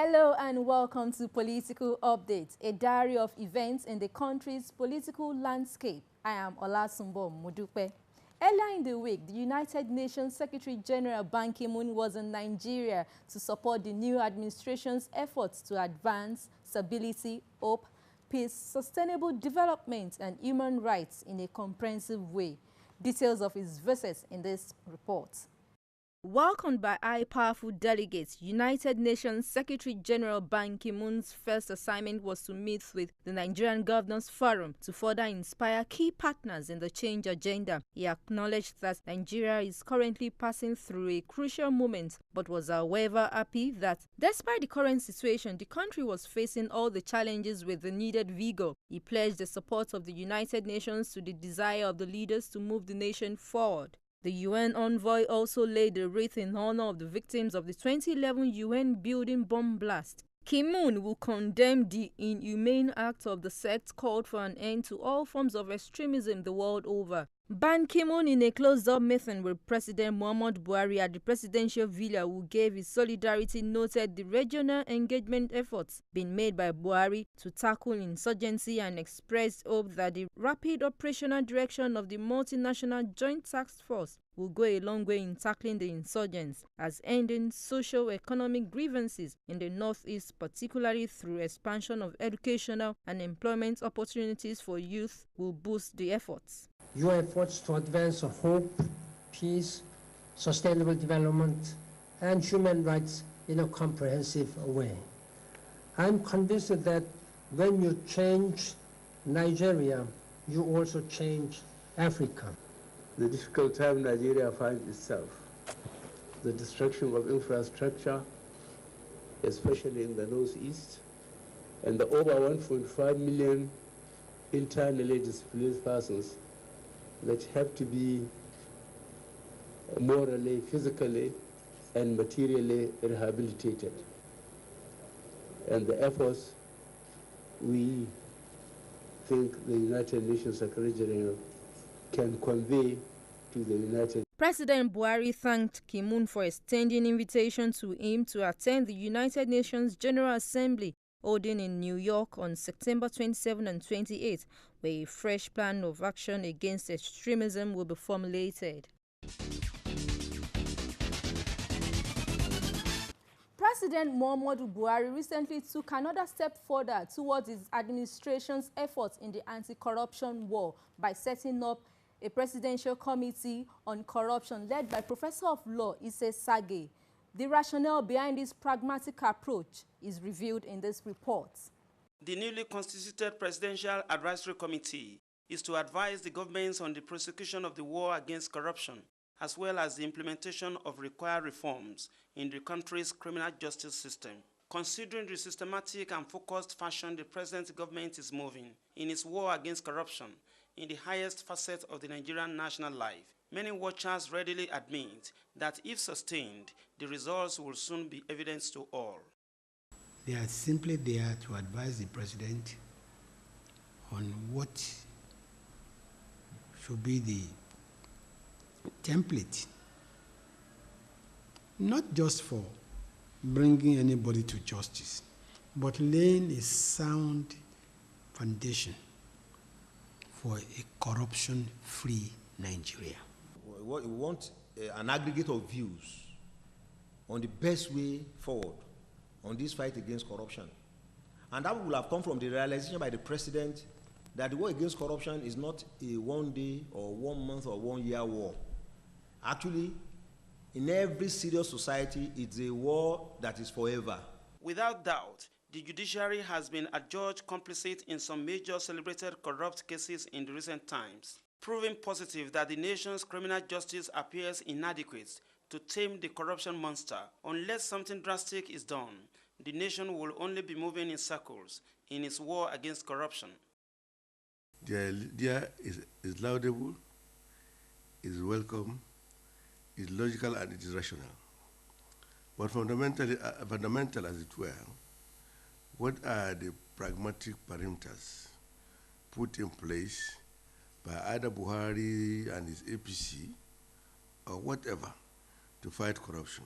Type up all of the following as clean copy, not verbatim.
Hello and welcome to Political Updates, a diary of events in the country's political landscape. I am Olasumbo. Earlier in the week, the United Nations Secretary General Ban Ki-moon was in Nigeria to support the new administration's efforts to advance stability, hope, peace, sustainable development, and human rights in a comprehensive way. Details of his visit in this report. Welcomed by high-powerful delegates, United Nations Secretary General Ban Ki-moon's first assignment was to meet with the Nigerian Governors Forum to further inspire key partners in the change agenda. He acknowledged that Nigeria is currently passing through a crucial moment, but was however happy that, despite the current situation, the country was facing all the challenges with the needed vigor. He pledged the support of the United Nations to the desire of the leaders to move the nation forward. The UN envoy also laid a wreath in honor of the victims of the 2011 UN building bomb blast. Ki-moon will condemn the inhumane act of the sect, called for an end to all forms of extremism the world over. Ban Ki-moon, in a closed-up meeting with President Muhammadu Buhari at the presidential villa, who gave his solidarity, noted the regional engagement efforts being made by Buhari to tackle insurgency and expressed hope that the rapid operational direction of the multinational joint task force will go a long way in tackling the insurgents, as ending socio-economic grievances in the northeast, particularly through expansion of educational and employment opportunities for youth, will boost the efforts. Your efforts to advance hope, peace, sustainable development, and human rights in a comprehensive way. I'm convinced that when you change Nigeria, you also change Africa. The difficult time Nigeria finds itself, the destruction of infrastructure, especially in the northeast, and the over 1.5 million internally displaced persons that have to be morally, physically, and materially rehabilitated. And the efforts we think the United Nations Secretary General can convey to the United. President Buhari thanked Ki-moon for extending invitation to him to attend the United Nations General Assembly holding in New York on September 27 and 28, where a fresh plan of action against extremism will be formulated. President Muhammadu Buhari recently took another step further towards his administration's efforts in the anti-corruption war by setting up a presidential committee on corruption led by Professor of Law Ise Sage. The rationale behind this pragmatic approach is revealed in this report. The newly constituted Presidential Advisory Committee is to advise the governments on the prosecution of the war against corruption, as well as the implementation of required reforms in the country's criminal justice system. Considering the systematic and focused fashion the present government is moving in its war against corruption in the highest facet of the Nigerian national life, many watchers readily admit that if sustained, the results will soon be evident to all. They are simply there to advise the president on what should be the template, not just for bringing anybody to justice, but laying a sound foundation for a corruption-free Nigeria. We want an aggregate of views on the best way forward on this fight against corruption. And that will have come from the realization by the president that the war against corruption is not a 1 day or 1 month or 1 year war. Actually, in every serious society, it's a war that is forever. Without doubt, the judiciary has been adjudged complicit in some major celebrated corrupt cases in the recent times, proving positive that the nation's criminal justice appears inadequate to tame the corruption monster. Unless something drastic is done, the nation will only be moving in circles in its war against corruption. The idea is laudable, is welcome, is logical, and it is rational. But fundamental as it were, what are the pragmatic parameters put in place by either Buhari and his APC or whatever to fight corruption?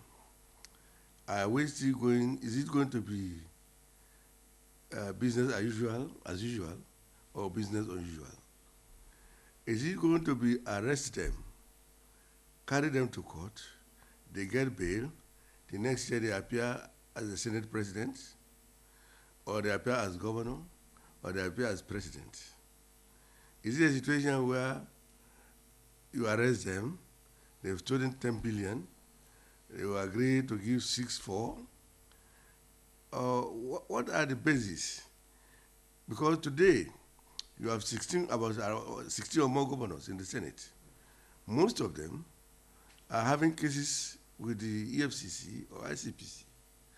Are we still going, is it going to be business as usual, or business unusual? Is it going to be arrest them, carry them to court, they get bail, the next year they appear as the Senate president, or they appear as governor, or they appear as president? Is it a situation where you arrest them, they've stolen 10 billion, they will agree to give 6-4? What are the bases? Because today, you have 16 or more governors in the Senate. Most of them are having cases with the EFCC or ICPC.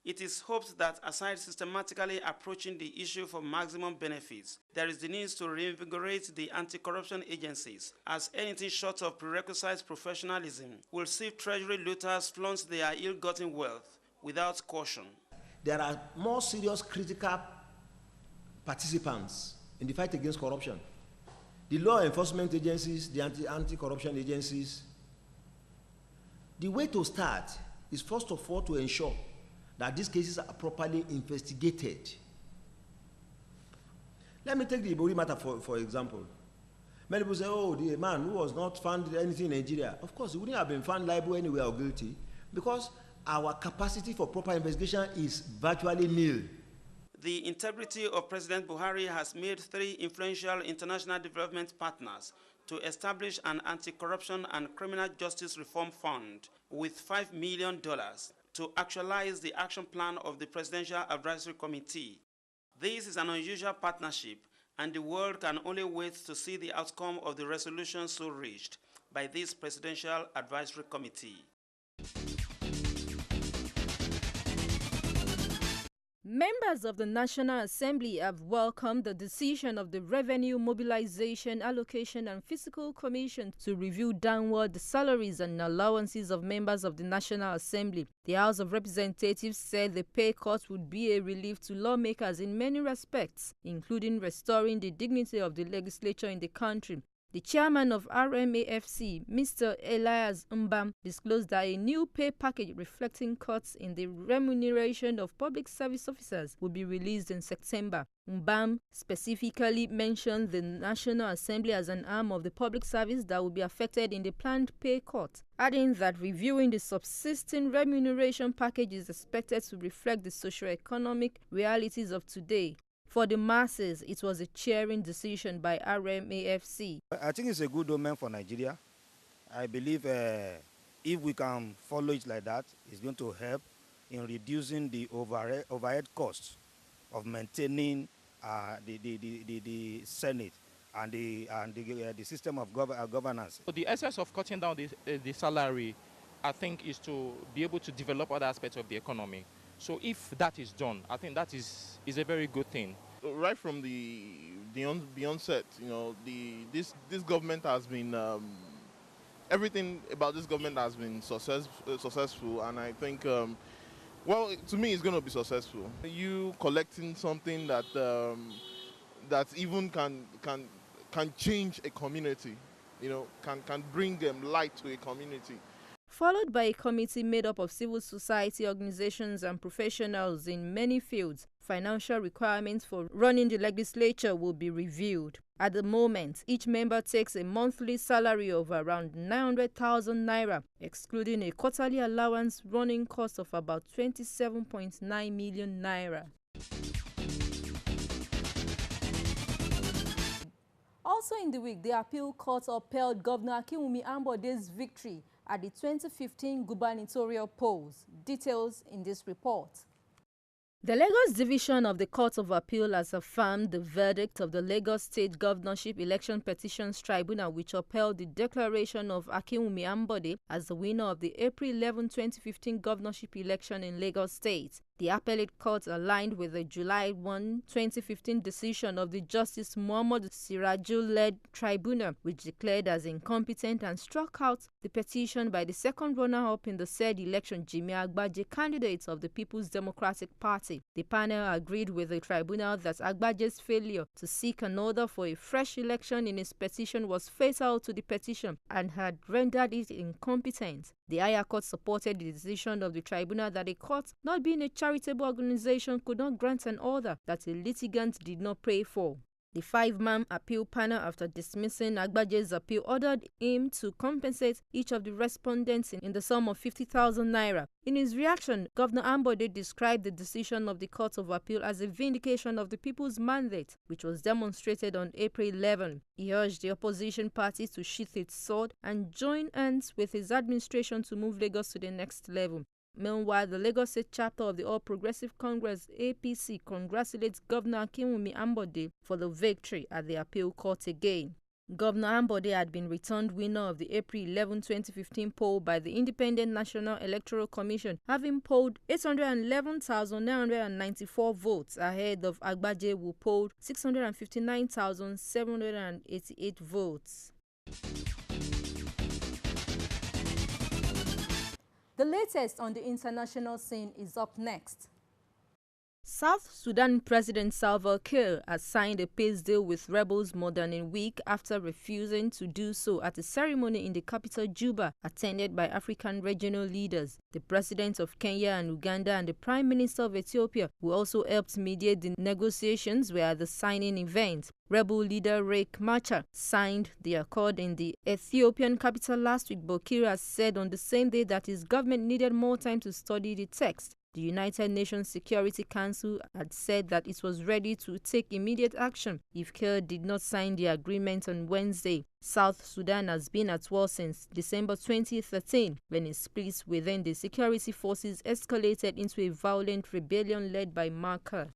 It is hoped that aside systematically approaching the issue for maximum benefits, there is the need to reinvigorate the anti-corruption agencies, as anything short of prerequisite professionalism will see treasury looters flaunt their ill-gotten wealth without caution. There are more serious critical participants in the fight against corruption. The law enforcement agencies, the anti-corruption agencies. The way to start is first of all to ensure that these cases are properly investigated. Let me take the Ibori matter for example. Many people say, oh, the man who was not found anything in Nigeria. Of course, he wouldn't have been found liable anywhere or guilty, because our capacity for proper investigation is virtually nil. The integrity of President Buhari has made 3 influential international development partners to establish an anti-corruption and criminal justice reform fund with $5 million to actualize the action plan of the Presidential Advisory Committee. This is an unusual partnership, and the world can only wait to see the outcome of the resolution so reached by this Presidential Advisory Committee. Members of the National Assembly have welcomed the decision of the Revenue Mobilization, Allocation and Fiscal Commission to review downward the salaries and allowances of members of the National Assembly. The House of Representatives said the pay cut would be a relief to lawmakers in many respects, including restoring the dignity of the legislature in the country. The chairman of RMAFC, Mr. Elias Mbam, disclosed that a new pay package reflecting cuts in the remuneration of public service officers will be released in September. Mbam specifically mentioned the National Assembly as an arm of the public service that will be affected in the planned pay cut, adding that reviewing the subsisting remuneration package is expected to reflect the socio-economic realities of today. For the masses, it was a cheering decision by RMAFC. I think it's a good omen for Nigeria. I believe if we can follow it like that, it's going to help in reducing the overhead costs of maintaining the Senate and the system of governance. So the essence of cutting down the salary, I think, is to be able to develop other aspects of the economy. So if that is done, I think that is a very good thing. Right from the onset, you know, this government has been everything about this government has been successful, and I think, well, to me, it's going to be successful. You collecting something that that even can change a community, you know, can bring light to a community. Followed by a committee made up of civil society organizations and professionals in many fields, financial requirements for running the legislature will be reviewed. At the moment, each member takes a monthly salary of around 900,000 naira, excluding a quarterly allowance running cost of about 27.9 million naira. Also in the week, the appeal court upheld Governor Yemi Osinbajo's victory at the 2015 gubernatorial polls. Details in this report. The Lagos Division of the Court of Appeal has affirmed the verdict of the Lagos State Governorship Election Petitions Tribunal, which upheld the declaration of Yemi Osinbajo as the winner of the April 11, 2015 governorship election in Lagos State. The appellate court aligned with the July 1, 2015 decision of the Justice Muhammadu Siraju-led tribunal, which declared as incompetent and struck out the petition by the second runner-up in the said election, Yemi Osinbajo, candidate of the People's Democratic Party. The panel agreed with the tribunal that Agbaje's failure to seek an order for a fresh election in his petition was fatal to the petition and had rendered it incompetent. The higher court supported the decision of the tribunal that a court, not being a charitable organization, could not grant an order that a litigant did not pay for. The 5-man appeal panel, after dismissing Agbaje's appeal, ordered him to compensate each of the respondents in the sum of 50,000 naira. In his reaction, Governor Ambode described the decision of the Court of Appeal as a vindication of the people's mandate, which was demonstrated on April 11. He urged the opposition party to sheath its sword and join hands with his administration to move Lagos to the next level. Meanwhile, the Lagos State chapter of the All Progressive Congress (APC) congratulates Governor Yemi Ambode for the victory at the appeal court again. Governor Ambode had been returned winner of the April 11, 2015 poll by the Independent National Electoral Commission, having polled 811,994 votes ahead of Agbaje, who polled 659,788 votes. The latest on the international scene is up next. South Sudan President Salva Kiir has signed a peace deal with rebels more than a week after refusing to do so at a ceremony in the capital Juba, attended by African regional leaders. The president of Kenya and Uganda and the Prime Minister of Ethiopia, who also helped mediate the negotiations, were at the signing event. Rebel leader Riek Machar signed the accord in the Ethiopian capital last week, but Kiir has said on the same day that his government needed more time to study the text. The United Nations Security Council had said that it was ready to take immediate action if Kiir did not sign the agreement on Wednesday. South Sudan has been at war since December 2013, when a split within the security forces escalated into a violent rebellion led by Machar.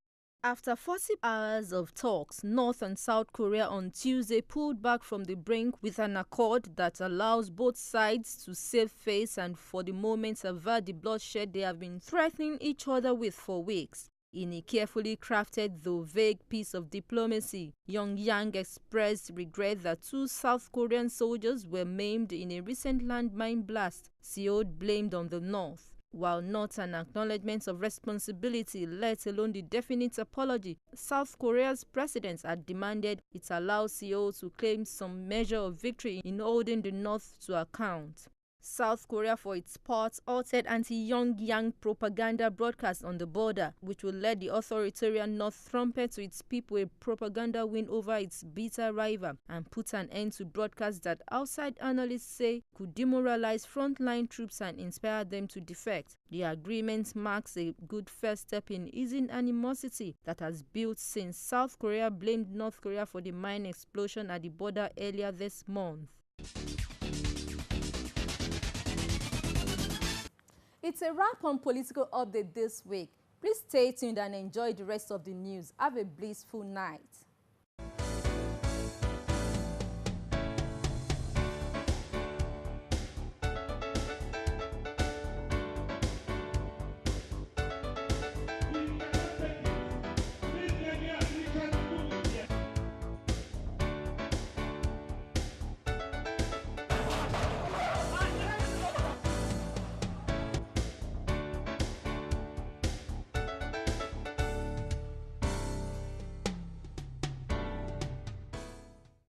After 40 hours of talks, North and South Korea on Tuesday pulled back from the brink with an accord that allows both sides to save face and for the moment avert the bloodshed they have been threatening each other with for weeks. In a carefully crafted though vague piece of diplomacy, Pyongyang expressed regret that 2 South Korean soldiers were maimed in a recent landmine blast. Seoul blamed on the North. While not an acknowledgement of responsibility, let alone the definite apology, South Korea's president had demanded it allow Seoul to claim some measure of victory in holding the North to account. South Korea, for its part, halted anti-Pyongyang propaganda broadcasts on the border, which will let the authoritarian North trumpet to its people a propaganda win over its bitter rival and put an end to broadcasts that outside analysts say could demoralize frontline troops and inspire them to defect. The agreement marks a good first step in easing animosity that has built since South Korea blamed North Korea for the mine explosion at the border earlier this month. It's a wrap on Political Update this week. Please stay tuned and enjoy the rest of the news. Have a blissful night.